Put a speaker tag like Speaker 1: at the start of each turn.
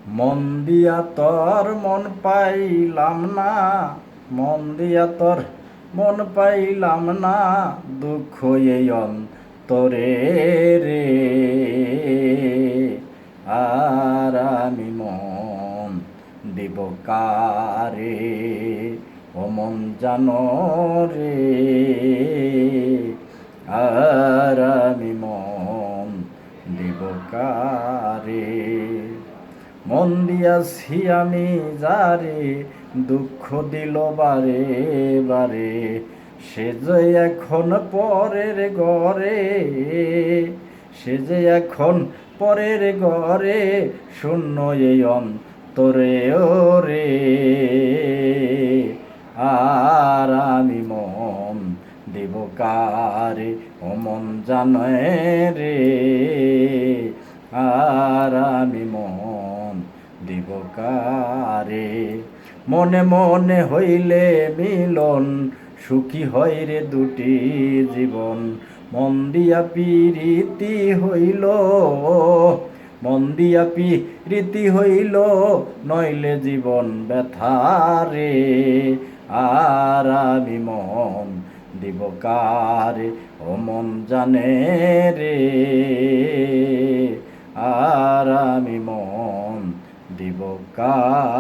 Speaker 1: মন দিয়া তোর মন পাইলাম না, মন দিয়া তোর মন পাইলাম না, দুঃখ এই অন্তরে রে। আর আমি মন দিব কারে, ও মন জানো রে। আর আমি মন দিব কারে, মন দিয়াছি আমি যারে, দুঃখ দিল বারে বারে, সে যে এখন পরের ঘরে, সে যে এখন পরের ঘরে, শূন্য এই অন্তরে ওরে। আর আমি মন দেব কারে, ও মন জানে রে। আর আমি মন দিব কারে, মনে মনে হইলে মিলন, সুখী হয় রে দুটি জীবন। মন দিয়া পিরিতি হইল, মন দিয়া পিরিতি হইল, নইলে জীবন ব্যথারে। আর আমি মন দিব কারে, ও মন জানে রে। আর আমি মন দিব কারে।